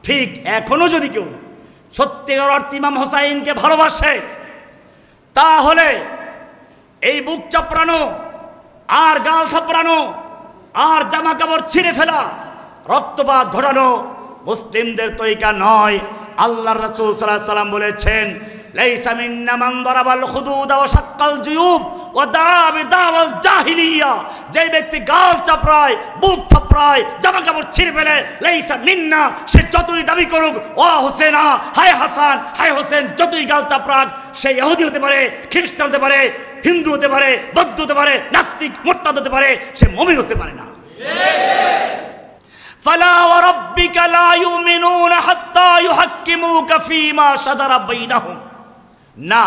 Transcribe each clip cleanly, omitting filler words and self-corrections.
ঠিক এখনো যদি কেউ সত্যিকার অর্থে ইমাম হোসাইনকে ভালোবাসে, তাহলে এই বুক চাপড়ানো আর গাল থাপড়ানো আর জামা কাপড় ছিঁড়ে ফেলা, রক্তপাত ঘটানো মুসলিমদের তরিকা নয়। আল্লাহর রাসূল সাল্লাল্লাহু আলাইহি ওয়াসাল্লাম বলেছেন, লাইসা মিন্না মান দারাবাল হুদুদ ওয়া শাক্কাল জুয়ুব ওয়া দাআ বিদাওয়াল জাহিলিয়া। যে ব্যক্তি গাল চাপড়ায়, বুক থাপড়ায়, জামা কাপড় ছিঁড়ে ফেলে, লাইসা মিন্না, সে যতই দাবি করুক ও হোসেনা, হায় হাসান, হায় হোসেন, যতই গাল চাপড়াক, সে ইহুদি হতে পারে, খ্রিস্টান হতে পারে, হিন্দু হতে পারে, বৌদ্ধ হতে পারে, নাস্তিক মুরতাদ হতে পারে, সে মুমিন হতে পারে না। ফালা ওয়া রাব্বিকা লা ইউমিনুনা হাত্তা ইউহাক্কিমুকা ফীমা শাজারা বাইনাহুম। না,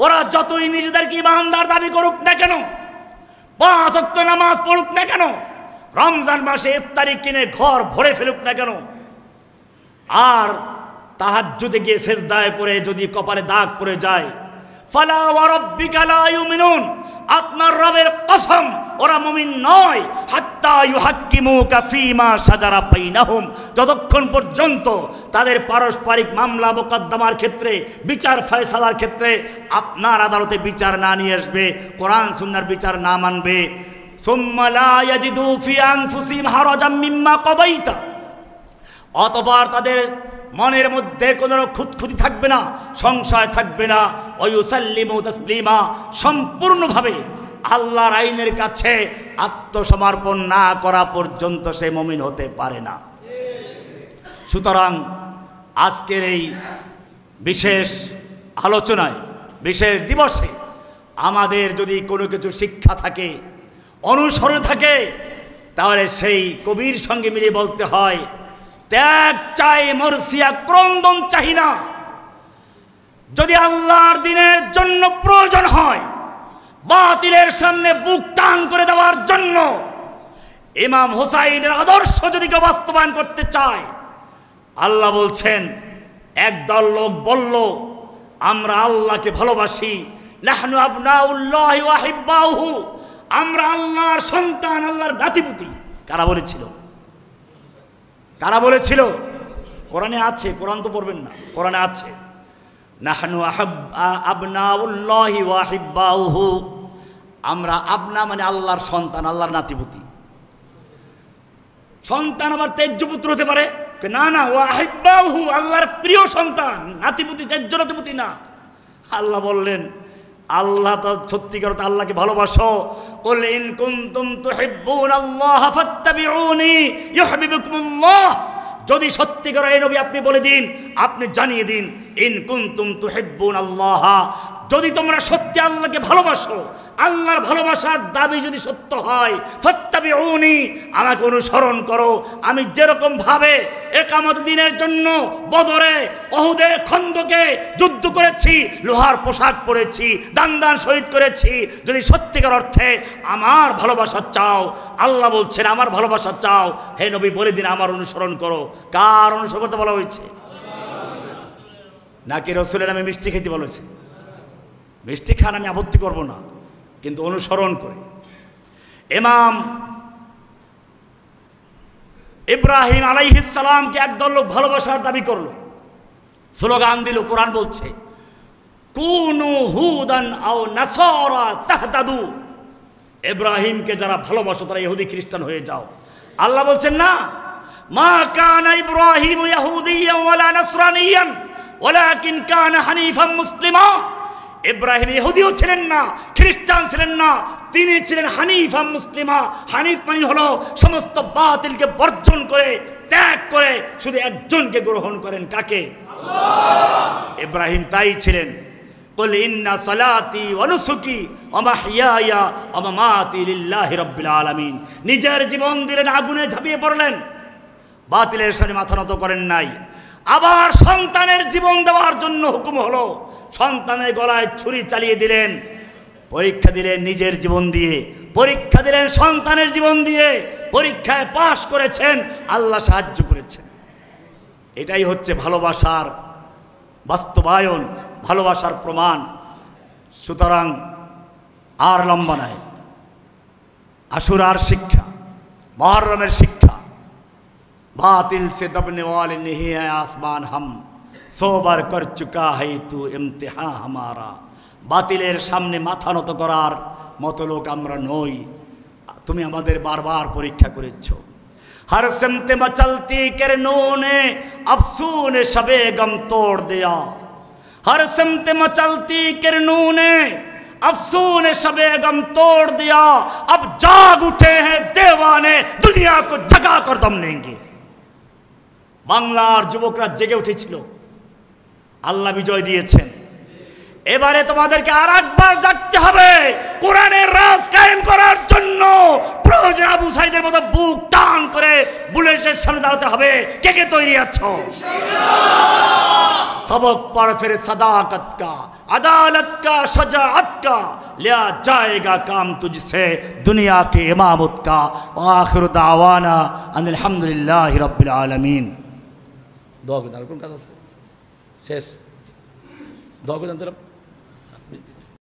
ওরা যতই নিজেদেরকে ইমানদার দাবি করুক না কেন, 5 ওয়াক্ত নামাজ পড়ুক না কেন, রমজান মাসে ইফতারি কিনে ঘর ভরে ফেলুক না কেন, আর তাহাজ্জুদে গিয়ে সেজদায় পড়ে যদি কপালে দাগ পড়ে যায়, ফালা ওয়া রাব্বিকা লা ইউমিনুন, আপনার রবের কসম ওরা মুমিন নয়, হাত্তা ইউহাক্কিমুকা ফীমা শাজারা বাইনাহুম, যতক্ষণ পর্যন্ত তাদের পারস্পরিক মামলা মোকদ্দমার ক্ষেত্রে, বিচার ফয়সালার ক্ষেত্রে আপনার আদালতে বিচার না নিয়ে আসবে, কোরআন সুন্নাহর বিচার না মানবে। সুম্মা লা ইয়াজিদু ফি আনফুসিহিম হারাজাম মিম্মা কাদাইতা, অতঃপর তাদের মনের মধ্যে কোনো খুঁতখুঁতি থাকবে না, সংশয় থাকবে না, ওয়ুসাল্লিমু তাসলিমা, সম্পূর্ণভাবে আল্লাহর আইনের কাছে আত্মসমর্পণ না করা পর্যন্ত সে মুমিন হতে পারে না। সুতরাং আজকের এই বিশেষ আলোচনায়, বিশেষ দিবসে আমাদের যদি কোনো কিছু শিক্ষা থাকে, অনুসরণ থাকে, তাহলে সেই কবির সঙ্গে মিলিয়ে বলতে হয়, ত্যাগ চাই মরসিয়া ক্রন্দন চাই না। যদি আল্লাহর দিনের জন্য প্রয়োজন হয়, বাতিলের সামনে বুক টান করে দেওয়ার জন্য, ইমাম হুসাইনের আদর্শ যদি কেউ বাস্তবায়ন করতে চায়, আল্লাহ বলছেন, একদল লোক বলল আমরা আল্লাহকে ভালোবাসি, নাহনু আবনাউল্লাহি ওয়া হিব্বাহু, আমরা আল্লাহর সন্তান, আল্লাহর নাতিপুতি। কারা বলেছিল? কারা বলেছিল? কোরআনে আছে, কোরআন তো পড়বেন না, কোরআনে আছে, নাহনু আবনাউল্লাহি ওয়া হিব্বাহু, আমরা আবনা মানে আল্লাহর সন্তান, আল্লাহর নাতিপুতি। সন্তান আবার তেজ্য পুত্র হতে পারে, না না, ওয়া হিব্বাহু, আল্লাহর প্রিয় সন্তান, নাতিপুতি তেজ্য নাতিপুতি না। আল্লাহ বললেন, আল্লাহ তো সত্যিকার অর্থে আল্লাহকে ভালোবাসো, কুল ইন কুনতুম তুহিব্বুনাল্লাহা ফাত্তাবিউনি ইউহিব্বুকুমুল্লাহ, যদি সত্যিকার এই নবী আপনি বলে দিন, আপনি জানিয়ে দিন, ইন কুনতুম তুহিব্বুনাল্লাহা, যদি তোমরা সত্যি আল্লাহকে ভালোবাসো, আল্লাহর ভালোবাসার দাবি যদি সত্য হয়, ফাত্তাবিউনি, আমাকে অনুসরণ করো। আমি যেরকম ভাবে একামত দিনের জন্য বদরে, উহুদে, খন্দকে যুদ্ধ করেছি, লোহার পোশাক পরেছি, দান দান শহীদ করেছি, যদি সত্যিকার অর্থে আমার ভালোবাসা চাও, আল্লাহ বলছেন আমার ভালোবাসা চাও, হে নবী বলে দিন আমার অনুসরণ করো। কার অনুসরণ করতে বলা হয়েছে? নাকি রাসূলের নামে মিষ্টি খেতে বলেছে? মিষ্টি খান আমি আপত্তি করব না, কিন্তু অনুসরণ করে। ইমাম ইব্রাহিম আলাইহিস সালামকে একদল লোক ভালোবাসার দাবি করলো, স্লোগান দিল, কোরআন বলছে কুনু হুদান আও নাসারা তাহতাদু, ইব্রাহিমকে যারা ভালোবাসো তারা ইহুদি খ্রিস্টান হয়ে যাও। আল্লাহ বলছেন না, মা কানা ইব্রাহিম ইহুদিয়ান ওয়ালা নাসরানিয়ান ওয়ালাকিন কানা হানিফান মুসলিমা, ইব্রাহিম ইহুদিও ছিলেন না, খ্রিস্টান ছিলেন না, তিনি ছিলেন হানিফা মুসলিমা। হানিফ মানে হলো সমস্ত বাতিলকে বর্জন করে, ত্যাগ করে শুধু একজনকে গ্রহণ করেন, কাকে? আল্লাহ। ইব্রাহিম তাই ছিলেন। কুল ইন্না সালাতি ওয়া নুসুকি ওয়া মাহইয়ায়া ওয়া মামাতি লিল্লাহি রাব্বিল আলামিন, নিজের জীবন দিলেন, আগুনে ঝাঁপিয়ে পড়লেন, বাতিলের সামনে মাথা নত করেন নাই। আবার সন্তানের জীবন দেওয়ার জন্য হুকুম হলো, সন্তানের গলায় ছুরি চালিয়ে দিলেন, পরীক্ষা দিলেন নিজের জীবন দিয়ে, পরীক্ষা দিলেন সন্তানের জীবন দিয়ে, পরীক্ষায় পাশ করেছেন, আল্লাহ সাহায্য করেছেন। এটাই হচ্ছে ভালোবাসার বাস্তবায়ন, ভালোবাসার প্রমাণ। সুতরাং আর লম্বা নাই, আশুরার শিক্ষা, মুহররমের শিক্ষা, बातिल से दबने वाले नहीं है आसमान हम, 100 बार कर चुका है तू इम्तिहान हमारा। बातिलेर सामने माथा নত করার মতো লোক আমরা নই, তুমি আমাদের বারবার পরীক্ষা করেছো। हर सिमत मचलती किरणों ने अफसून शबे गम तोड़ दिया, हर सिमत मचलती किरणों ने अफसून शबे गम तोड़ दिया। अब जाग उठे हैं देवाने, दुनिया को जगा कर दम लेंगे। বাংলার যুবকরা জেগে উঠেছিল, আল্লাহ বিজয় দিয়েছেন। এবারে তোমাদেরকে আরেকবার জাগতে হবে, কোরআনের রাজ কায়েম করার জন্য প্রয়োজন আবু সাইদের মতো বুক টান করে বুলেটের সামনে দাঁড়াতে হবে। কে কে তৈরি আছো? सबक पढ़ फिर सदाकत का, अदालत का, शजाअत का, लिया जाएगा काम तुझसे दुनिया के इमामत का। आखिर दावाना अनिल हम्दुलिल्लाहि रब्बिल आलमीन। दो को दाल कौन का शेष दो को जानते